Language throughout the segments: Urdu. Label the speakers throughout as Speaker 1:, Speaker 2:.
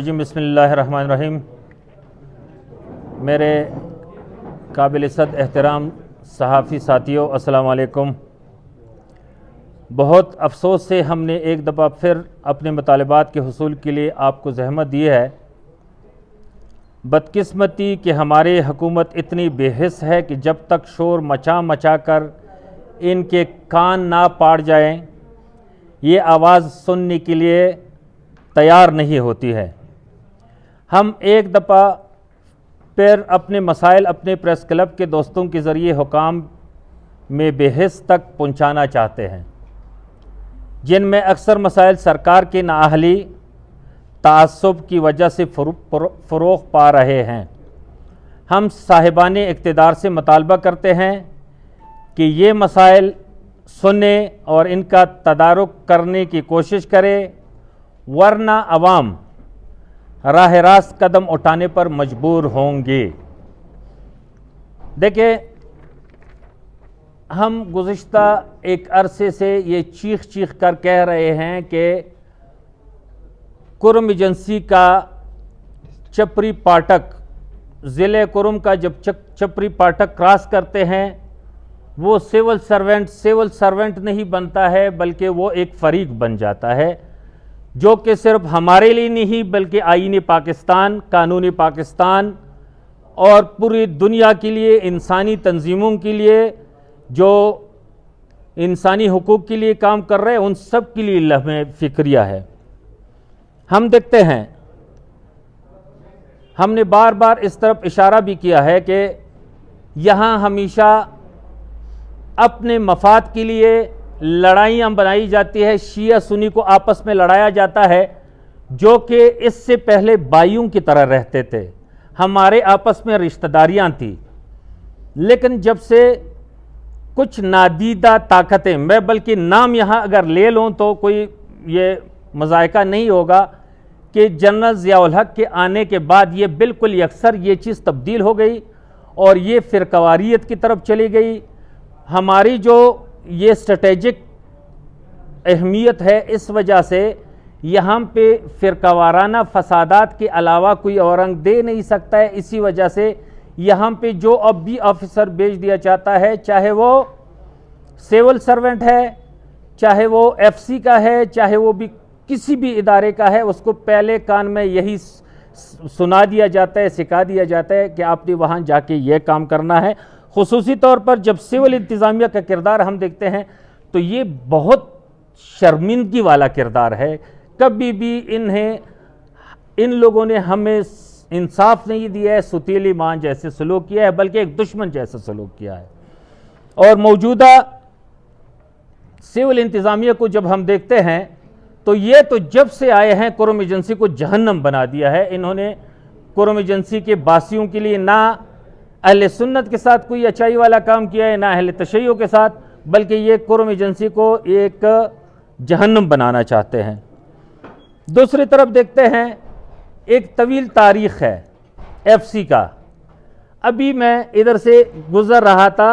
Speaker 1: جی بسم اللہ الرحمن الرحیم۔ میرے قابل عزت احترام صحافی ساتھیوں، السلام علیکم۔ بہت افسوس سے ہم نے ایک دفعہ پھر اپنے مطالبات کے حصول کے لیے آپ کو زحمت دی ہے۔ بدقسمتی کہ ہماری حکومت اتنی بے حس ہے کہ جب تک شور مچا کر ان کے کان نہ پاڑ جائیں، یہ آواز سننے کے لیے تیار نہیں ہوتی ہے۔ ہم ایک دفعہ پھر اپنے مسائل اپنے پریس کلب کے دوستوں کے ذریعے حکام میں بے حس تک پہنچانا چاہتے ہیں، جن میں اکثر مسائل سرکار کی نااہلی تعصب کی وجہ سے فروغ پا رہے ہیں۔ ہم صاحبان اقتدار سے مطالبہ کرتے ہیں کہ یہ مسائل سنیں اور ان کا تدارک کرنے کی کوشش کرے، ورنہ عوام راہ راست قدم اٹھانے پر مجبور ہوں گے۔ دیکھیں، ہم گزشتہ ایک عرصے سے یہ چیخ کر کہہ رہے ہیں کہ کرم ایجنسی کا چپری پاٹک، ضلع کرم کا جب چپری پاٹک کراس کرتے ہیں، وہ سول سرونٹ نہیں بنتا ہے، بلکہ وہ ایک فریق بن جاتا ہے، جو کہ صرف ہمارے لیے نہیں بلکہ آئین پاکستان، قانون پاکستان اور پوری دنیا کے لیے، انسانی تنظیموں کے لیے جو انسانی حقوق کے لیے کام کر رہے ہیں، ان سب کے لیے لمحہ فکریہ ہے۔ ہم دیکھتے ہیں، ہم نے بار بار اس طرف اشارہ بھی کیا ہے کہ یہاں ہمیشہ اپنے مفاد کے لیے لڑائیاں بنائی جاتی ہے، شیعہ سنی کو آپس میں لڑایا جاتا ہے، جو کہ اس سے پہلے بھائیوں کی طرح رہتے تھے، ہمارے آپس میں رشتہ داریاں تھیں۔ لیکن جب سے کچھ نادیدہ طاقتیں، میں بلکہ نام یہاں اگر لے لوں تو کوئی یہ مذائقہ نہیں ہوگا کہ جنرل ضیاء الحق کے آنے کے بعد یہ بالکل یکسر یہ چیز تبدیل ہو گئی اور یہ فرقواریت کی طرف چلی گئی۔ ہماری جو یہ اسٹریٹجک اہمیت ہے، اس وجہ سے یہاں پہ فرقہ وارانہ فسادات کے علاوہ کوئی اور رنگ دے نہیں سکتا ہے۔ اسی وجہ سے یہاں پہ جو اب بھی آفیسر بھیج دیا جاتا ہے، چاہے وہ سول سرونٹ ہے، چاہے وہ ایف سی کا ہے، چاہے وہ بھی کسی بھی ادارے کا ہے، اس کو پہلے کان میں یہی سنا دیا جاتا ہے، سکھا دیا جاتا ہے کہ آپ نے وہاں جا کے یہ کام کرنا ہے۔ خصوصی طور پر جب سول انتظامیہ کا کردار ہم دیکھتے ہیں تو یہ بہت شرمندگی والا کردار ہے۔ کبھی بھی ان لوگوں نے ہمیں انصاف نہیں دیا ہے، ستیلی ماں جیسے سلوک کیا ہے، بلکہ ایک دشمن جیسا سلوک کیا ہے۔ اور موجودہ سول انتظامیہ کو جب ہم دیکھتے ہیں تو یہ تو جب سے آئے ہیں کرم ایجنسی کو جہنم بنا دیا ہے۔ انہوں نے کرم ایجنسی کے باسیوں کے لیے نہ اہل سنت کے ساتھ کوئی اچائی والا کام کیا ہے، نہ اہل تشیع کے ساتھ، بلکہ یہ کرم ایجنسی کو ایک جہنم بنانا چاہتے ہیں۔ دوسری طرف دیکھتے ہیں، ایک طویل تاریخ ہے ایف سی کا۔ ابھی میں ادھر سے گزر رہا تھا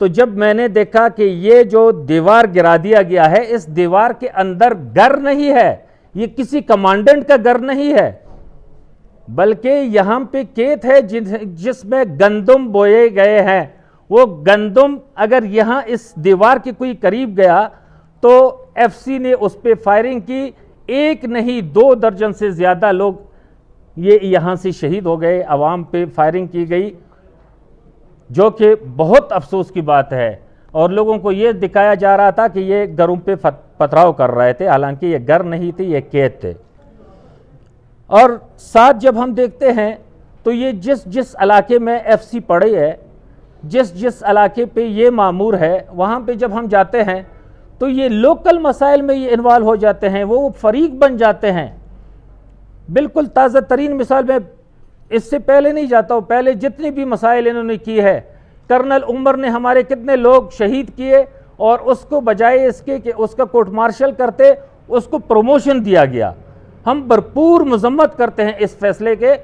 Speaker 1: تو جب میں نے دیکھا کہ یہ جو دیوار گرا دیا گیا ہے، اس دیوار کے اندر گھر نہیں ہے، یہ کسی کمانڈنٹ کا گھر نہیں ہے، بلکہ یہاں پہ کھیت ہے جس میں گندم بوئے گئے ہیں۔ وہ گندم اگر یہاں اس دیوار کے کوئی قریب گیا تو ایف سی نے اس پہ فائرنگ کی، ایک نہیں 2 درجن سے زیادہ لوگ یہ یہاں سے شہید ہو گئے، عوام پہ فائرنگ کی گئی، جو کہ بہت افسوس کی بات ہے۔ اور لوگوں کو یہ دکھایا جا رہا تھا کہ یہ گھروں پہ پتھراؤ کر رہے تھے، حالانکہ یہ گھر نہیں تھے، یہ کھیت تھے۔ اور ساتھ جب ہم دیکھتے ہیں تو یہ جس علاقے میں ایف سی پڑی ہے، جس علاقے پہ یہ مامور ہے، وہاں پہ جب ہم جاتے ہیں تو یہ لوکل مسائل میں یہ انوالو ہو جاتے ہیں، وہ فریق بن جاتے ہیں۔ بالکل تازہ ترین مثال میں اس سے پہلے نہیں جاتا ہوں، پہلے جتنی بھی مسائل انہوں نے کی ہے، کرنل عمر نے ہمارے کتنے لوگ شہید کیے، اور اس کو بجائے اس کے کہ اس کا کورٹ مارشل کرتے، اس کو پروموشن دیا گیا۔ ہم بھرپور مذمت کرتے ہیں اس فیصلے کے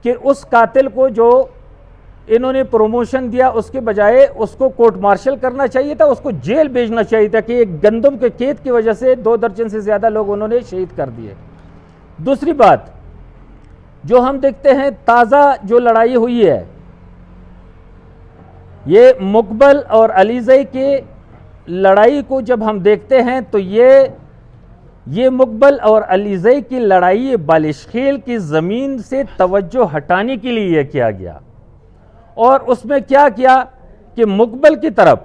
Speaker 1: کہ اس قاتل کو جو انہوں نے پروموشن دیا، اس کے بجائے اس کو کورٹ مارشل کرنا چاہیے تھا، اس کو جیل بھیجنا چاہیے تھا کہ ایک گندم کے کھیت کی وجہ سے 2 درجن سے زیادہ لوگ انہوں نے شہید کر دیے۔ دوسری بات، جو ہم دیکھتے ہیں تازہ جو لڑائی ہوئی ہے، یہ مقبل اور علیزئی کے لڑائی کو جب ہم دیکھتے ہیں تو یہ مقبل اور علیزئی کی لڑائی بالشخیل کی زمین سے توجہ ہٹانے کے لیے یہ کیا گیا، اور اس میں کیا کیا کہ مقبل کی طرف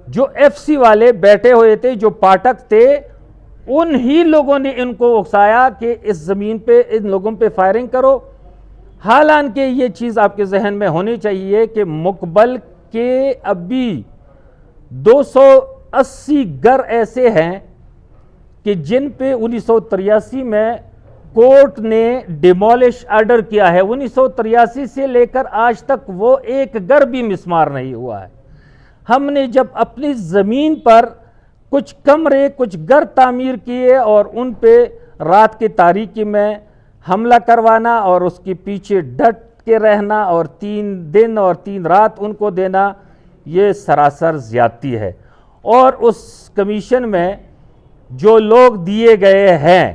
Speaker 1: جو ایف سی والے بیٹھے ہوئے تھے، جو پاٹک تھے، انہی لوگوں نے ان کو اکسایا کہ اس زمین پہ ان لوگوں پہ فائرنگ کرو۔ حالانکہ یہ چیز آپ کے ذہن میں ہونی چاہیے کہ مقبل کے ابھی 280 گھر ایسے ہیں کہ جن پہ 1983 میں کورٹ نے ڈیمولش آرڈر کیا ہے۔ 1983 سے لے کر آج تک وہ ایک گھر بھی مسمار نہیں ہوا ہے۔ ہم نے جب اپنی زمین پر کچھ کمرے، کچھ گھر تعمیر کیے اور ان پہ رات کی تاریکی میں حملہ کروانا اور اس کے پیچھے ڈٹ کے رہنا اور 3 دن اور 3 رات ان کو دینا، یہ سراسر زیادتی ہے۔ اور اس کمیشن میں جو لوگ دیے گئے ہیں،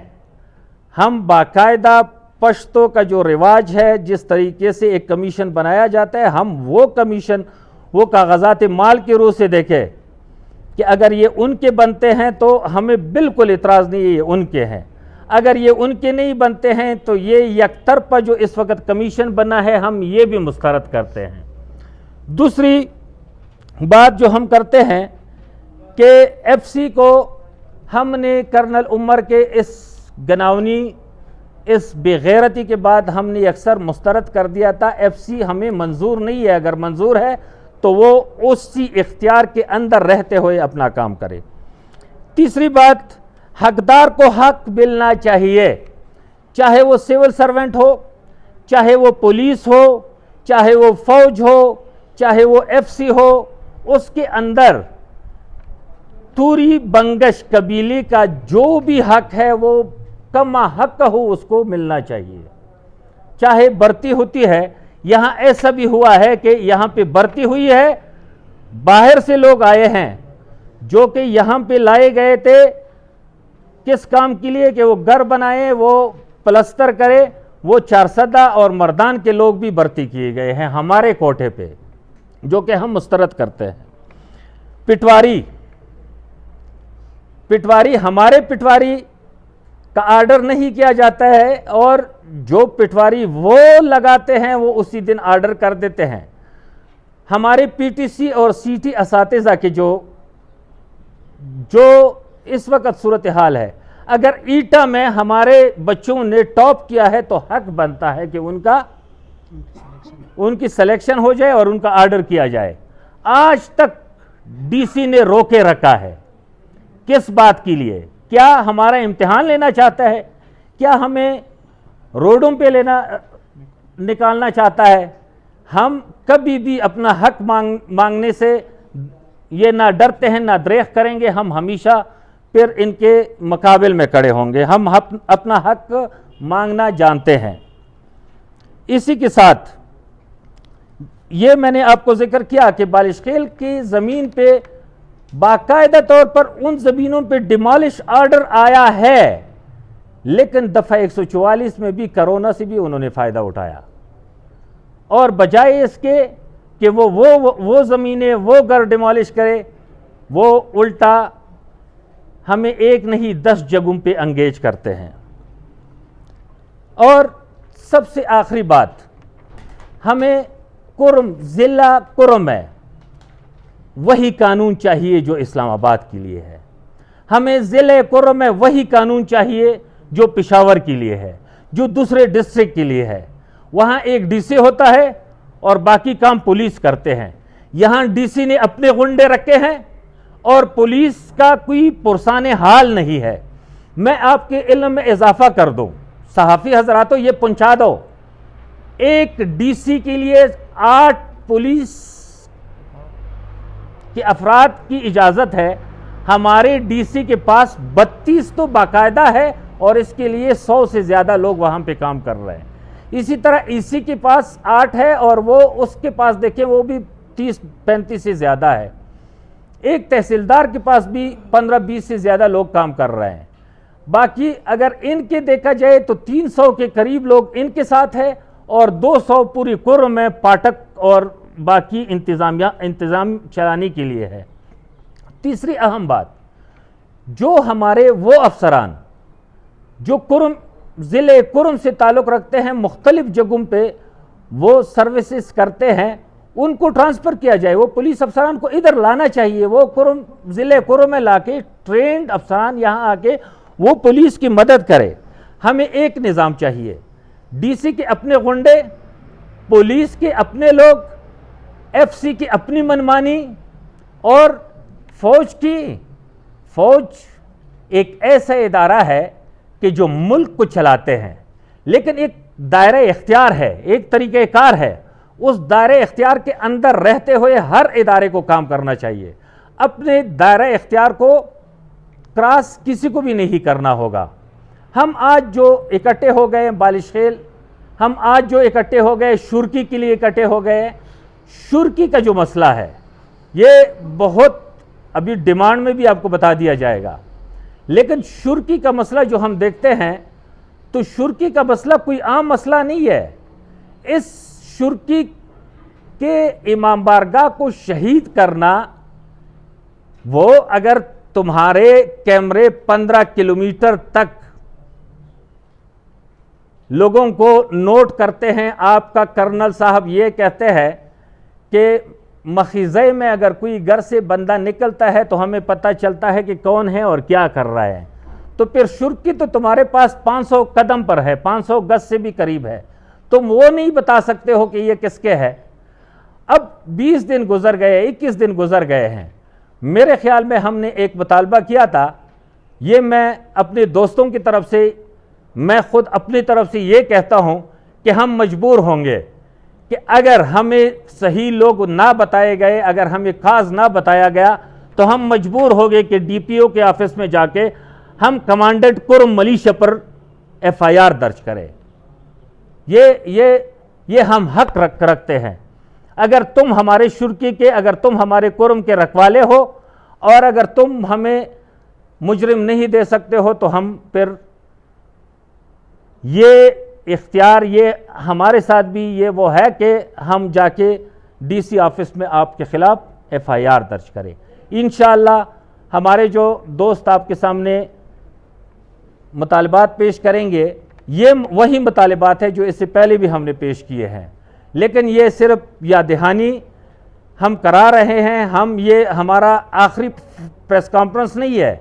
Speaker 1: ہم باقاعدہ پشتو کا جو رواج ہے، جس طریقے سے ایک کمیشن بنایا جاتا ہے، ہم وہ کمیشن وہ کاغذات مال کی روح سے دیکھیں کہ اگر یہ ان کے بنتے ہیں تو ہمیں بالکل اعتراض نہیں ہے، یہ ان کے ہیں۔ اگر یہ ان کے نہیں بنتے ہیں تو یہ یک طرفہ جو اس وقت کمیشن بنا ہے، ہم یہ بھی مسترد کرتے ہیں۔ دوسری بات جو ہم کرتے ہیں کہ ایف سی کو ہم نے کرنل عمر کے اس گناونی، اس بے غیرتی کے بعد ہم نے اکثر مسترد کر دیا تھا۔ ایف سی ہمیں منظور نہیں ہے، اگر منظور ہے تو وہ اسی اختیار کے اندر رہتے ہوئے اپنا کام کرے۔ تیسری بات، حقدار کو حق ملنا چاہیے، چاہے وہ سول سرونٹ ہو، چاہے وہ پولیس ہو، چاہے وہ فوج ہو، چاہے وہ ایف سی ہو، اس کے اندر توری بنگش قبیلے کا جو بھی حق ہے وہ کما حق ہو، اس کو ملنا چاہیے۔ چاہے بھرتی ہوتی ہے، یہاں ایسا بھی ہوا ہے کہ یہاں پہ بھرتی ہوئی ہے، باہر سے لوگ آئے ہیں جو کہ یہاں پہ لائے گئے تھے کس کام کے لیے کہ وہ گھر بنائے، وہ پلستر کرے، وہ چارسدہ اور مردان کے لوگ بھی بھرتی کیے گئے ہیں ہمارے کوٹے پہ، جو کہ ہم مسترد کرتے ہیں۔ پٹواری ہمارے پٹواری کا آرڈر نہیں کیا جاتا ہے، اور جو پٹواری وہ لگاتے ہیں وہ اسی دن آرڈر کر دیتے ہیں۔ ہمارے پی ٹی سی اور سی ٹی اساتذہ کے جو اس وقت صورتحال ہے، اگر ایٹا میں ہمارے بچوں نے ٹاپ کیا ہے تو حق بنتا ہے کہ ان کی سلیکشن ہو جائے اور ان کا آرڈر کیا جائے۔ آج تک ڈی سی نے روکے رکھا ہے، کس بات کے لیے؟ کیا ہمارا امتحان لینا چاہتا ہے؟ کیا ہمیں روڈوں پہ نکالنا چاہتا ہے؟ ہم کبھی بھی اپنا حق مانگنے سے یہ نہ ڈرتے ہیں، نہ دریغ کریں گے، ہم ہمیشہ پھر ان کے مقابل میں کھڑے ہوں گے۔ ہم اپنا حق مانگنا جانتے ہیں۔ اسی کے ساتھ یہ میں نے آپ کو ذکر کیا کہ بالشخیل کی زمین پہ باقاعدہ طور پر ان زمینوں پہ ڈیمالش آرڈر آیا ہے، لیکن دفعہ 144 میں بھی کرونا سے بھی انہوں نے فائدہ اٹھایا، اور بجائے اس کے کہ وہ زمینیں، وہ گھر ڈیمالش کرے، وہ الٹا ہمیں ایک نہیں 10 جگہوں پہ انگیج کرتے ہیں۔ اور سب سے آخری بات، ہمیں ضلع کرم ہے وہی قانون چاہیے جو اسلام آباد کے لیے ہے، ہمیں ضلع کرم میں وہی قانون چاہیے جو پشاور کے لیے ہے، جو دوسرے ڈسٹرکٹ کے لیے ہے۔ وہاں ایک ڈی سی ہوتا ہے اور باقی کام پولیس کرتے ہیں، یہاں ڈی سی نے اپنے غنڈے رکھے ہیں اور پولیس کا کوئی پرسان حال نہیں ہے۔ میں آپ کے علم میں اضافہ کر دوں، صحافی حضراتوں یہ پہنچا دو، ایک ڈی سی کے لیے 8 پولیس کے افراد کی اجازت ہے، ہمارے ڈی سی کے پاس 32 تو باقاعدہ ہے، اور اس کے لیے 100 سے زیادہ لوگ وہاں پہ کام کر رہے ہیں۔ اسی طرح ای سی کے پاس 8 ہے، اور وہ اس کے پاس دیکھیں وہ بھی 30-35 سے زیادہ ہے۔ ایک تحصیلدار کے پاس بھی 15-20 سے زیادہ لوگ کام کر رہے ہیں۔ باقی اگر ان کے دیکھا جائے تو 300 کے قریب لوگ ان کے ساتھ ہے اور 200 پوری کرم میں پاٹک اور باقی انتظام چلانے کے لیے ہے۔ تیسری اہم بات، جو ہمارے وہ افسران جو ضلع کرم سے تعلق رکھتے ہیں، مختلف جگہوں پہ وہ سروسز کرتے ہیں، ان کو ٹرانسفر کیا جائے۔ وہ پولیس افسران کو ادھر لانا چاہیے، وہ ضلع کرم میں لا کے ٹرینڈ افسران یہاں آ کے وہ پولیس کی مدد کرے۔ ہمیں ایک نظام چاہیے، ڈی سی کے اپنے غنڈے، پولیس کے اپنے لوگ، ایف سی کی اپنی منمانی، اور فوج ایک ایسا ادارہ ہے کہ جو ملک کو چلاتے ہیں، لیکن ایک دائرہ اختیار ہے، ایک طریقہ کار ہے، اس دائرہ اختیار کے اندر رہتے ہوئے ہر ادارے کو کام کرنا چاہیے۔ اپنے دائرہ اختیار کو کراس کسی کو بھی نہیں کرنا ہوگا۔ ہم آج جو اکٹھے ہو گئے بالش خیل، ہم آج جو اکٹھے ہو گئے شرکی کے لیے اکٹھے ہو گئے، شرکی کا جو مسئلہ ہے یہ بہت ابھی ڈیمانڈ میں بھی آپ کو بتا دیا جائے گا، لیکن شرکی کا مسئلہ جو ہم دیکھتے ہیں تو شرکی کا مسئلہ کوئی عام مسئلہ نہیں ہے۔ اس شرکی کے امام بارگاہ کو شہید کرنا، وہ اگر تمہارے کیمرے 15 کلومیٹر تک لوگوں کو نوٹ کرتے ہیں، آپ کا کرنل صاحب یہ کہتے ہیں کہ مخیزے میں اگر کوئی گھر سے بندہ نکلتا ہے تو ہمیں پتہ چلتا ہے کہ کون ہے اور کیا کر رہا ہے، تو پھر شرکی تو تمہارے پاس 500 قدم پر ہے، 500 گز سے بھی قریب ہے، تم وہ نہیں بتا سکتے ہو کہ یہ کس کے ہے۔ اب 20 دن گزر گئے، 21 دن گزر گئے ہیں، میرے خیال میں ہم نے ایک مطالبہ کیا تھا، یہ میں اپنے دوستوں کی طرف سے، میں خود اپنی طرف سے یہ کہتا ہوں کہ ہم مجبور ہوں گے کہ اگر ہمیں صحیح لوگ نہ بتائے گئے، اگر ہمیں کاز نہ بتایا گیا تو ہم مجبور ہو گئے کہ ڈی پی او کے آفس میں جا کے ہم کمانڈنٹ کرم ملیشیا پر ایف آئی آر درج کریں۔ یہ ہم حق رکھتے ہیں۔ اگر تم ہمارے شرکی کے، اگر تم ہمارے کرم کے رکھوالے ہو، اور اگر تم ہمیں مجرم نہیں دے سکتے ہو تو ہم پھر یہ اختیار، یہ ہمارے ساتھ بھی یہ وہ ہے کہ ہم جا کے ڈی سی آفس میں آپ کے خلاف ایف آئی آر درج کریں۔ انشاءاللہ ہمارے جو دوست آپ کے سامنے مطالبات پیش کریں گے، یہ وہی مطالبات ہیں جو اس سے پہلے بھی ہم نے پیش کیے ہیں، لیکن یہ صرف یاد دہانی ہم کرا رہے ہیں۔ یہ ہمارا آخری پریس کانفرنس نہیں ہے،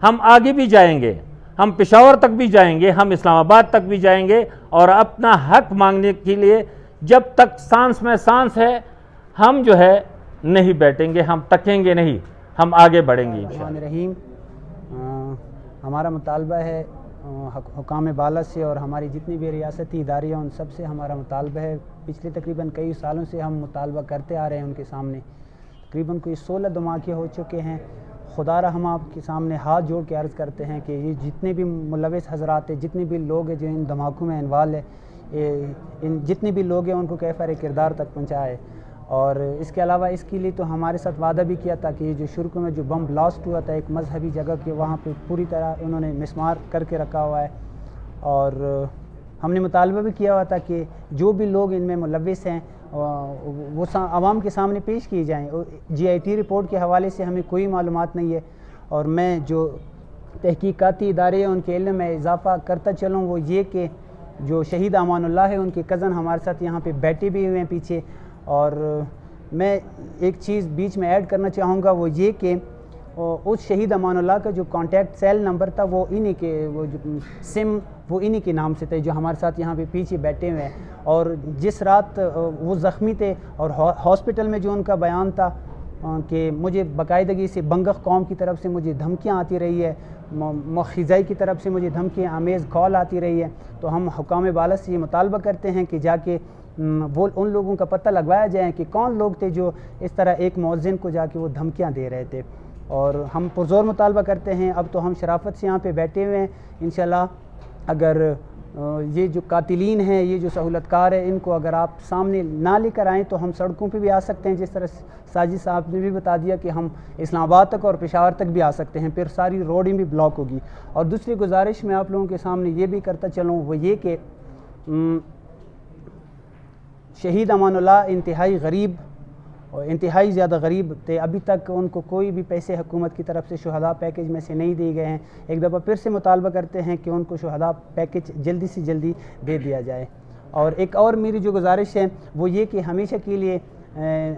Speaker 1: ہم آگے بھی جائیں گے، ہم پشاور تک بھی جائیں گے، ہم اسلام آباد تک بھی جائیں گے، اور اپنا حق مانگنے کے لیے جب تک سانس میں سانس ہے ہم جو ہے نہیں بیٹھیں گے، ہم تکیں گے نہیں، ہم آگے بڑھیں گے انشاءاللہ۔
Speaker 2: ہمارا مطالبہ ہے حکام بالا سے اور ہماری جتنی بھی ریاستی ادارے ہیں ان سب سے ہمارا مطالبہ ہے، پچھلے تقریباً کئی سالوں سے ہم مطالبہ کرتے آ رہے ہیں ان کے سامنے، تقریباً کوئی 16 دھماکے ہو چکے ہیں۔ خدا را ہم آپ کے سامنے ہاتھ جوڑ کے عرض کرتے ہیں کہ یہ جتنے بھی ملوث حضرات ہیں، جتنے بھی لوگ ہیں جو ان دھماکوں میں انوالو ہیں، ان جتنے بھی لوگ ہیں ان کو کیفر کردار تک پہنچائے۔ اور اس کے علاوہ اس کے لیے تو ہمارے ساتھ وعدہ بھی کیا تھا کہ یہ جو شرکوں میں جو بم بلاسٹ ہوا تھا ایک مذہبی جگہ کے، وہاں پہ پوری طرح انہوں نے مسمار کر کے رکھا ہوا ہے، اور ہم نے مطالبہ بھی کیا ہوا تھا کہ جو بھی لوگ ان میں ملوث ہیں وہ عوام کے سامنے پیش کیے جائیں۔ جی آئی ٹی رپورٹ کے حوالے سے ہمیں کوئی معلومات نہیں ہے، اور میں جو تحقیقاتی ادارے ہیں ان کے علم میں اضافہ کرتا چلوں وہ یہ کہ جو شہید امان اللہ ہے ان کے کزن ہمارے ساتھ یہاں پہ بیٹھے بھی ہوئے ہیں پیچھے، اور میں ایک چیز بیچ میں ایڈ کرنا چاہوں گا وہ یہ کہ اس شہید امان اللہ کا جو کانٹیکٹ سیل نمبر تھا وہ انہی کے، وہ جو سم وہ انہی کے نام سے تھے جو ہمارے ساتھ یہاں پہ پیچھے بیٹھے ہوئے ہیں، اور جس رات وہ زخمی تھے اور ہاسپٹل میں جو ان کا بیان تھا کہ مجھے باقاعدگی سے بنگخ قوم کی طرف سے مجھے دھمکیاں آتی رہی ہے، مخیزائی کی طرف سے مجھے دھمکیاں آمیز کال آتی رہی ہے، تو ہم حکام بالا سے یہ مطالبہ کرتے ہیں کہ جا کے وہ ان لوگوں کا پتہ لگوایا جائے کہ کون لوگ تھے جو اس طرح ایک مؤذن کو جا کے وہ دھمکیاں دے رہے تھے۔ اور ہم پرزور مطالبہ کرتے ہیں، اب تو ہم شرافت سے یہاں پہ بیٹھے ہوئے ہیں، انشاءاللہ اگر یہ جو قاتلین ہیں، یہ جو سہولت کار ہے، ان کو اگر آپ سامنے نہ لے کر آئیں تو ہم سڑکوں پہ بھی آ سکتے ہیں، جس طرح ساجد صاحب نے بھی بتا دیا کہ ہم اسلام آباد تک اور پشاور تک بھی آ سکتے ہیں، پھر ساری روڈیں بھی بلاک ہوگی۔ اور دوسری گزارش میں آپ لوگوں کے سامنے یہ بھی کرتا چلوں، وہ یہ کہ شہید امان اللہ انتہائی غریب اور انتہائی زیادہ غریب تھے، ابھی تک ان کو کوئی بھی پیسے حکومت کی طرف سے شہداء پیکج میں سے نہیں دیے گئے ہیں۔ ایک دفعہ پھر سے مطالبہ کرتے ہیں کہ ان کو شہداء پیکج جلدی سے جلدی دے دیا جائے۔ اور ایک اور میری جو گزارش ہے وہ یہ کہ ہمیشہ کے لیے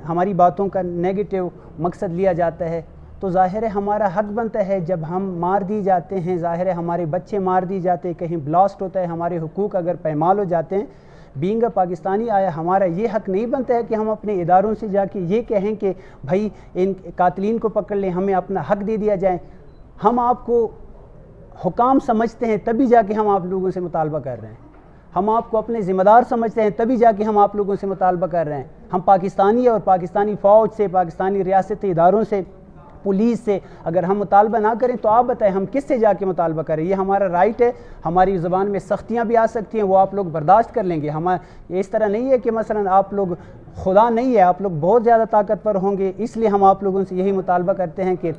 Speaker 2: ہماری باتوں کا نیگیٹو مقصد لیا جاتا ہے، تو ظاہر ہے ہمارا حق بنتا ہے جب ہم مار دی جاتے ہیں، ظاہر ہے ہمارے بچے مار دی جاتے ہیں، کہیں بلاسٹ ہوتا ہے، ہمارے حقوق اگر پائمال ہو جاتے ہیں، بینگ اے پاکستانی آیا ہمارا یہ حق نہیں بنتا ہے کہ ہم اپنے اداروں سے جا کے یہ کہیں کہ بھائی ان قاتلین کو پکڑ لیں، ہمیں اپنا حق دے دیا جائے۔ ہم آپ کو حکام سمجھتے ہیں تبھی جا کے ہم آپ لوگوں سے مطالبہ کر رہے ہیں، ہم آپ کو اپنے ذمہ دار سمجھتے ہیں تبھی جا کے ہم آپ لوگوں سے مطالبہ کر رہے ہیں۔ ہم پاکستانی اور پاکستانی فوج سے، پاکستانی ریاستی اداروں سے، پولیس سے اگر ہم مطالبہ نہ کریں تو آپ بتائیں ہم کس سے جا کے مطالبہ کریں؟ یہ ہمارا رائٹ ہے، ہماری زبان میں سختیاں بھی آ سکتی ہیں، وہ آپ لوگ برداشت کر لیں گے۔ یہ اس طرح نہیں ہے کہ مثلا آپ لوگ خدا نہیں ہے، آپ لوگ بہت زیادہ طاقتور ہوں گے، اس لیے ہم آپ لوگوں سے یہی مطالبہ کرتے ہیں کہ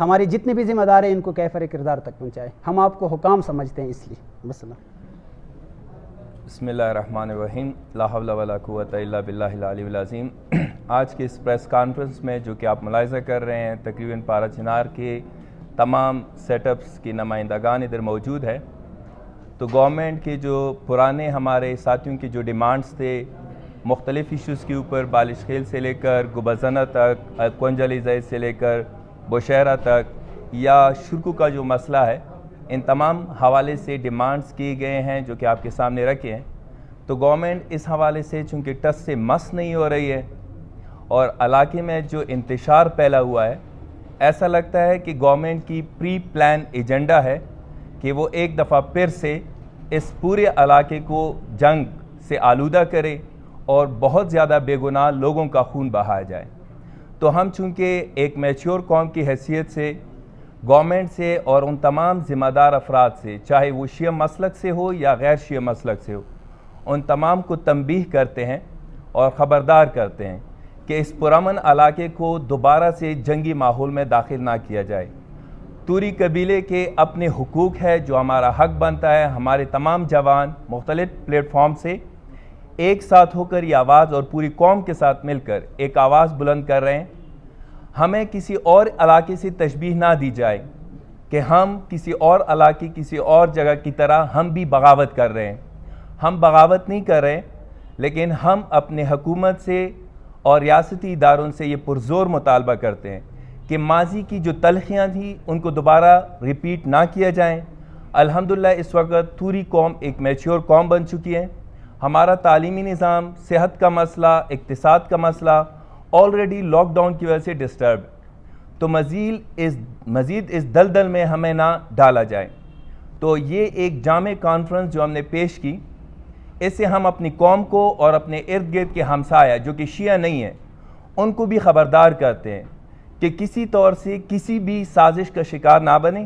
Speaker 2: ہمارے جتنے بھی ذمہ دار ہیں ان کو کیفر کردار تک پہنچائیں، ہم آپ کو حکام سمجھتے ہیں اس لیے۔ بس
Speaker 3: بسم اللہ الرحمن الرحیم، لا حول ولا قوت الا باللہ العلی العظیم۔ آج کے اس پریس کانفرنس میں جو کہ آپ ملاحظہ کر رہے ہیں، تقریباً پارا چنار کے تمام سیٹ اپس کی نمائندگان ادھر موجود ہے۔ تو گورنمنٹ کے جو پرانے ہمارے ساتھیوں کی جو ڈیمانڈز تھے مختلف ایشوز کے اوپر، بالش خیل سے لے کر گوبزنہ تک، کنج علی زید سے لے کر بشیرہ تک، یا شرکو کا جو مسئلہ ہے، ان تمام حوالے سے ڈیمانڈز کیے گئے ہیں جو کہ آپ کے سامنے رکھے ہیں۔ تو گورنمنٹ اس حوالے سے چونکہ ٹس سے مس نہیں ہو رہی ہے اور علاقے میں جو انتشار پھیلا ہوا ہے، ایسا لگتا ہے کہ گورنمنٹ کی پری پلان ایجنڈا ہے کہ وہ ایک دفعہ پھر سے اس پورے علاقے کو جنگ سے آلودہ کرے اور بہت زیادہ بے گناہ لوگوں کا خون بہایا جائے۔ تو ہم چونکہ ایک میچور قوم کی حیثیت سے گورنمنٹ سے اور ان تمام ذمہ دار افراد سے، چاہے وہ شیعہ مسلک سے ہو یا غیر شیعہ مسلک سے ہو، ان تمام کو تنبیہ کرتے ہیں اور خبردار کرتے ہیں کہ اس پرامن علاقے کو دوبارہ سے جنگی ماحول میں داخل نہ کیا جائے۔ توری قبیلے کے اپنے حقوق ہے جو ہمارا حق بنتا ہے۔ ہمارے تمام جوان مختلف پلیٹ فارم سے ایک ساتھ ہو کر یہ آواز اور پوری قوم کے ساتھ مل کر ایک آواز بلند کر رہے ہیں۔ ہمیں کسی اور علاقے سے تشبیہ نہ دی جائے کہ ہم کسی اور علاقے، کسی اور جگہ کی طرح ہم بھی بغاوت کر رہے ہیں۔ ہم بغاوت نہیں کر رہے، لیکن ہم اپنے حکومت سے اور ریاستی اداروں سے یہ پرزور مطالبہ کرتے ہیں کہ ماضی کی جو تلخیاں تھیں ان کو دوبارہ ریپیٹ نہ کیا جائیں۔ الحمدللہ اس وقت توری قوم ایک میچور قوم بن چکی ہے۔ ہمارا تعلیمی نظام، صحت کا مسئلہ، اقتصاد کا مسئلہ آلریڈی لاک ڈاؤن کی وجہ سے ڈسٹرب، تو مزید اس دلدل میں ہمیں نہ ڈالا جائے۔ تو یہ ایک جامع کانفرنس جو ہم نے پیش کی، اس سے ہم اپنی قوم کو اور اپنے ارد گرد کے ہمسایہ جو کہ شیعہ نہیں ہیں ان کو بھی خبردار کرتے ہیں کہ کسی طور سے کسی بھی سازش کا شکار نہ بنیں،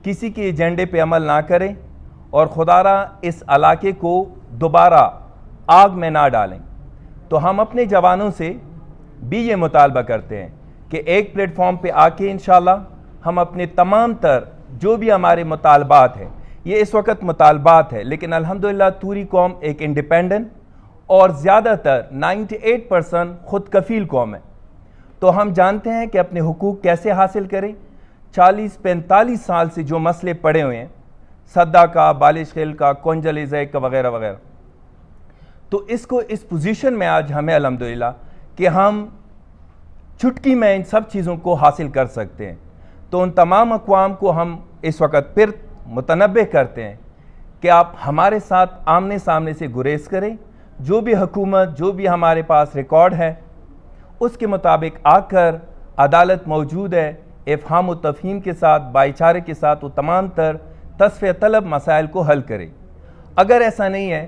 Speaker 3: کسی کے ایجنڈے پہ عمل نہ کریں، اور خدارہ اس علاقے کو دوبارہ آگ میں نہ ڈالیں۔ تو ہم اپنے جوانوں سے بھی یہ مطالبہ کرتے ہیں کہ ایک پلیٹ فارم پہ آ کے انشاءاللہ ہم اپنے تمام تر جو بھی ہمارے مطالبات ہیں، یہ اس وقت مطالبات ہے لیکن الحمدللہ توری قوم ایک انڈیپینڈنٹ اور زیادہ تر 98% خود کفیل قوم ہے۔ تو ہم جانتے ہیں کہ اپنے حقوق کیسے حاصل کریں۔ 40-45 سال سے جو مسئلے پڑے ہوئے ہیں، صدہ کا، بالش خیل کا، کنج علی زید کا وغیرہ وغیرہ، تو اس کو اس پوزیشن میں آج ہمیں الحمدللہ کہ ہم چٹکی میں ان سب چیزوں کو حاصل کر سکتے ہیں۔ تو ان تمام اقوام کو ہم اس وقت پھر متنبہ کرتے ہیں کہ آپ ہمارے ساتھ آمنے سامنے سے گریز کریں، جو بھی حکومت، جو بھی ہمارے پاس ریکارڈ ہے اس کے مطابق آ کر، عدالت موجود ہے، افہام و تفہیم کے ساتھ، بھائی چارے کے ساتھ وہ تمام تر تصفیہ طلب مسائل کو حل کریں۔ اگر ایسا نہیں ہے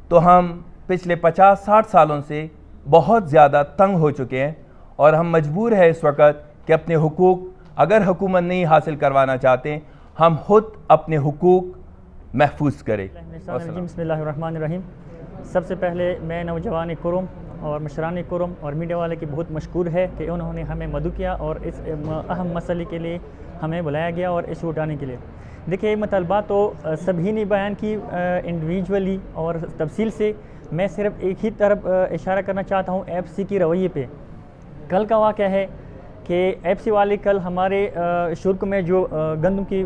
Speaker 3: تو ہم پچھلے 50-60 سالوں سے بہت زیادہ تنگ ہو چکے ہیں اور ہم مجبور ہیں اس وقت کہ اپنے حقوق اگر حکومت نہیں حاصل کروانا چاہتے، ہم خود اپنے حقوق محفوظ کرے.
Speaker 4: بسم اللہ الرحمن الرحیم. سب سے پہلے میں نوجوان کرم اور مشران کرم اور میڈیا والے کی بہت مشکور ہے کہ انہوں نے ہمیں مدعو کیا اور اس اہم مسئلے کے لیے ہمیں بلایا گیا اور ایشو اٹھانے کے لیے. دیکھیے مطالبات تو سبھی نے بیان کی انڈیویجولی اور تفصیل سے. میں صرف ایک ہی طرف اشارہ کرنا چاہتا ہوں ایف سی کی رویے پہ. کل کا واقعہ ہے کہ ایف سی والے کل ہمارے شرک میں جو گندم کی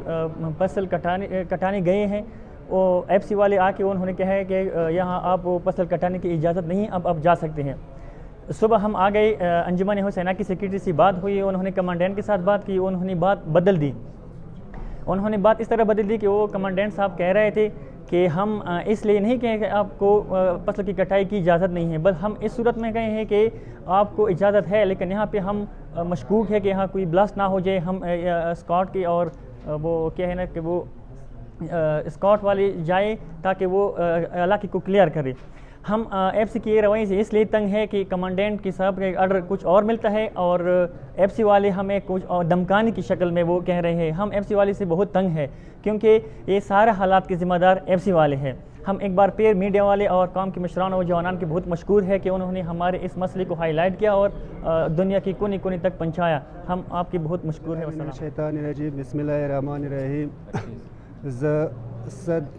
Speaker 4: فصل کٹانے گئے ہیں وہ ایف سی والے آ کے انہوں نے کہا ہے کہ یہاں آپ فصل کٹانے کی اجازت نہیں, اب جا سکتے ہیں. صبح ہم آ گئے, انجمن حسینہ کی سیکریٹری سے بات ہوئی, انہوں نے کمانڈنٹ کے ساتھ بات کی, انہوں نے بات بدل دی. انہوں نے بات اس طرح بدل دی کہ وہ کمانڈنٹ صاحب کہہ رہے تھے کہ ہم اس لیے نہیں کہیں کہ آپ کو فصل کی کٹائی کی اجازت نہیں ہے, بس ہم اس صورت میں کہیں ہیں کہ آپ کو اجازت ہے لیکن یہاں پہ ہم مشکوک ہے کہ یہاں کوئی بلاسٹ نہ ہو جائے. ہم اسکاٹ کی اور وہ کیا ہے نا کہ وہ اسکاٹ والی جائے تاکہ وہ علاقے کو کلیئر کرے. ہم ایف سی کی رویے سے اس لیے تنگ ہے کہ کمانڈنٹ کی صاحب کے آرڈر کچھ اور ملتا ہے اور ایف سی والے ہمیں کچھ اور دمکانے کی شکل میں وہ کہہ رہے ہیں. ہم ایف سی والے سے بہت تنگ ہے کیونکہ یہ سارے حالات کے ذمہ دار ایف سی والے ہیں. ہم ایک بار پھر میڈیا والے اور قوم کے مشران اور جوانان کے بہت مشکور ہے کہ انہوں نے ہمارے اس مسئلے کو ہائی لائٹ کیا اور دنیا کی کونے کونے تک پہنچایا. ہم آپ کی بہت مشکور ہیں.
Speaker 5: بسم اللہ الرحمن الرحیم.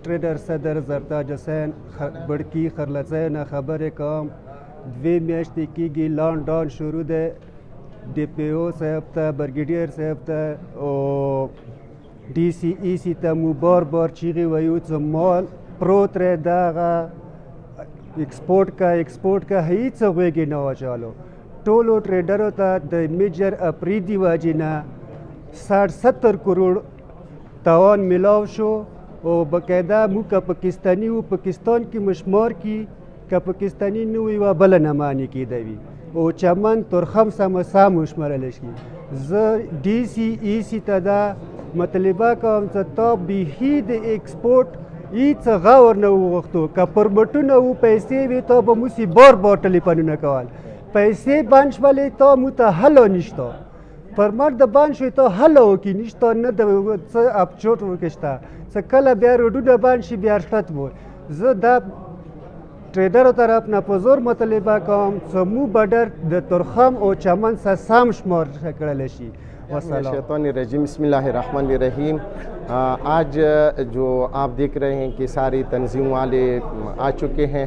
Speaker 5: ٹریڈر صدر زرتاج حسین بڑکی خرلزین خبر کام دوی میاشتی کی گی لان ڈان شروع دے ڈی پی او صاحب تا برگیڈیئر صاحب تا او ڈی سی ای سی تا مو بار چیغی ویوت مال پروت رہ داغا ایکسپورٹ کا ہیچ ہوئے نوا چالو ٹولو ٹریڈرو تا دا میجر اپریدی واجینا 60-70 کروڑ تاوان ملاو شو اور باقاعدہ مو کا پاکستانی و پاکستان کی مشمار کی کا پاکستانی نوی و بلا نمانی کی دوی او چمن ترخم ساموش مرلش کی ڈی سی ای سی تدا مطلبہ کا ہم تا بیہید ایکسپورٹ ایت غاور نو وقتو کا پرمٹو نو پیسے وی تا با موسی بار ٹلیپانو نکوال پیسے بانش والے تا مو تا حلو نشتا پرمٹ دا بانشوی تا حلو کی نشتا ند اب چوٹ وکشتا سکل بیا روڈو دا بانشی بیا رشت بو دا ٹریڈر طرف نا پزور مطلبہ کام سمو بڈر دا ترخم او چمن سا سام شمار شکرلشی.
Speaker 6: شیطان الرجیم. بسم اللہ الرحمن الرحیم. آج جو آپ دیکھ رہے ہیں کہ ساری تنظیم والے آ چکے ہیں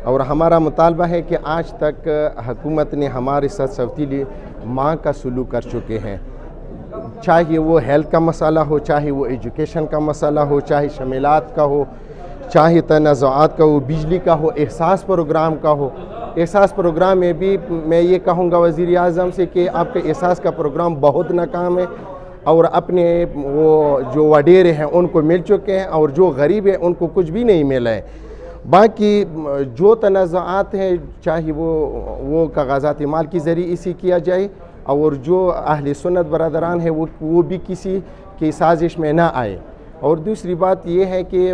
Speaker 6: اور ہمارا مطالبہ ہے کہ آج تک حکومت نے ہمارے ساتھ سوتیلی ماں کا سلوک کر چکے ہیں, چاہے وہ ہیلتھ کا مسئلہ ہو, چاہے وہ ایجوکیشن کا مسئلہ ہو, چاہے شمیلات کا ہو, چاہے تنازعات کا ہو, بجلی کا ہو, احساس پروگرام کا ہو. احساس پروگرام میں بھی میں یہ کہوں گا وزیر اعظم سے کہ آپ کا احساس کا پروگرام بہت ناکام ہے اور اپنے وہ جو وڈیرے ہیں ان کو مل چکے ہیں اور جو غریب ہیں ان کو کچھ بھی نہیں ملا ہے. باقی جو تنازعات ہیں چاہے وہ کاغذات مال کی ذریعے اسی کیا جائے اور جو اہل سنت برادران ہیں وہ بھی کسی کی سازش میں نہ آئے. اور دوسری بات یہ ہے کہ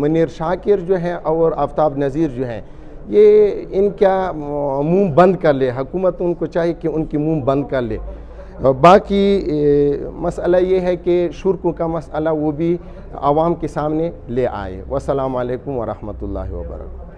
Speaker 6: منیر شاکر جو ہیں اور آفتاب نذیر جو ہیں یہ ان کا منہ بند کر لے, حکومت ان کو چاہیے کہ ان کی منہ بند کر لے. باقی مسئلہ یہ ہے کہ شرکوں کا مسئلہ وہ بھی عوام کے سامنے لے آئے. والسلام علیکم ورحمۃ اللہ وبرکاتہ.